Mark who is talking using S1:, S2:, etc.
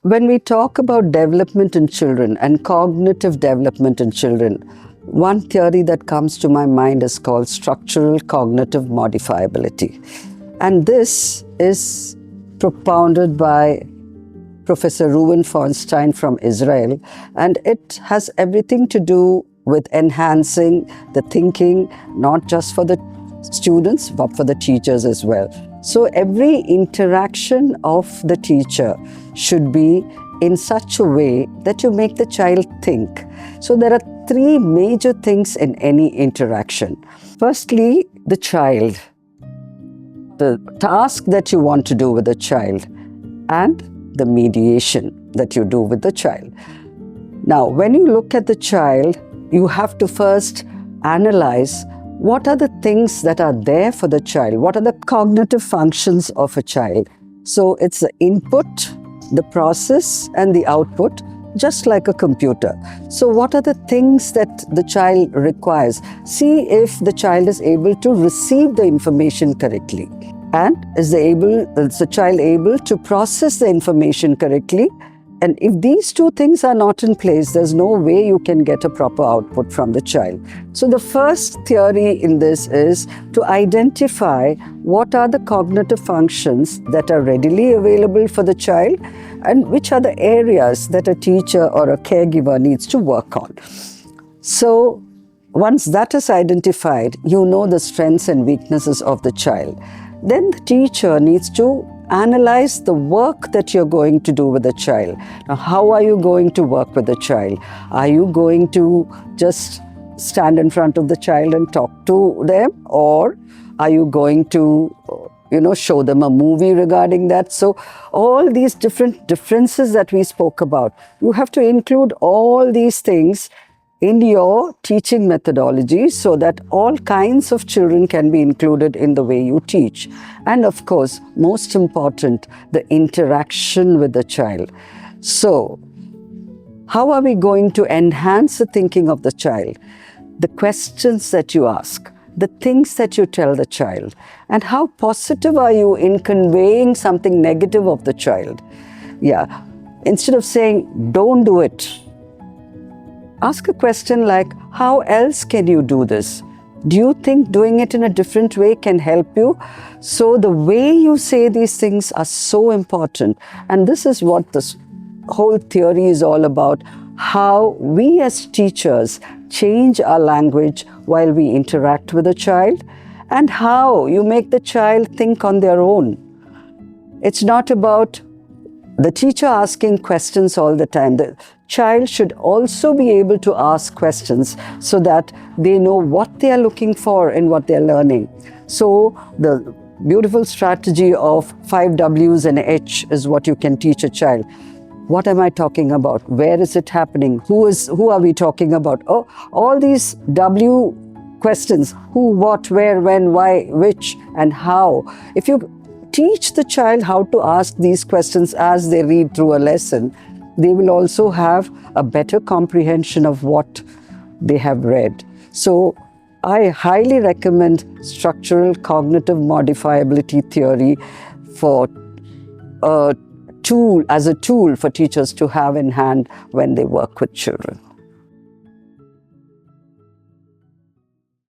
S1: when we talk about development in children and cognitive development in children, one theory that comes to my mind is called Structural Cognitive Modifiability. And this is propounded by Professor Reuven Feinstein from Israel, and it has everything to do with enhancing the thinking, not just for the students, but for the teachers as well. So every interaction of the teacher should be in such a way that you make the child think. So there are three major things in any interaction. Firstly, the child, the task that you want to do with the child, and the mediation that you do with the child. Now, when you look at the child, you have to first analyze what are the things that are there for the child, what are the cognitive functions of a child. So it's the input, the process, and the output, just like a computer. So what are the things that the child requires? See if the child is able to receive the information correctly. And is the child able to process the information correctly? And if these two things are not in place, there's no way you can get a proper output from the child. So the first theory in this is to identify what are the cognitive functions that are readily available for the child and which are the areas that a teacher or a caregiver needs to work on. So once that is identified, you know the strengths and weaknesses of the child. Then the teacher needs to analyze the work that you're going to do with the child. Now, how are you going to work with the child? Are you going to just stand in front of the child and talk to them? Or are you going to, show them a movie regarding that? So all these differences that we spoke about, you have to include all these things in your teaching methodology so that all kinds of children can be included in the way you teach. And of course, most important, the interaction with the child. So, how are we going to enhance the thinking of the child? The questions that you ask, the things that you tell the child, and how positive are you in conveying something negative of the child? Yeah, instead of saying, don't do it, ask a question like, how else can you do this? Do you think doing it in a different way can help you? So the way you say these things are so important. And this is what this whole theory is all about, how we as teachers change our language while we interact with a child, and how you make the child think on their own. It's not about the teacher asking questions all the time. The child should also be able to ask questions so that they know what they are looking for in what they are learning. So the beautiful strategy of 5 W's and H is what you can teach a child. What am I talking about? Where is it happening? Who are we talking about? Oh, all these W questions: who, what, where, when, why, which, and how. If you teach the child how to ask these questions as they read through a lesson, they will also have a better comprehension of what they have read. So I highly recommend structural cognitive modifiability theory as a tool for teachers to have in hand when they work with children.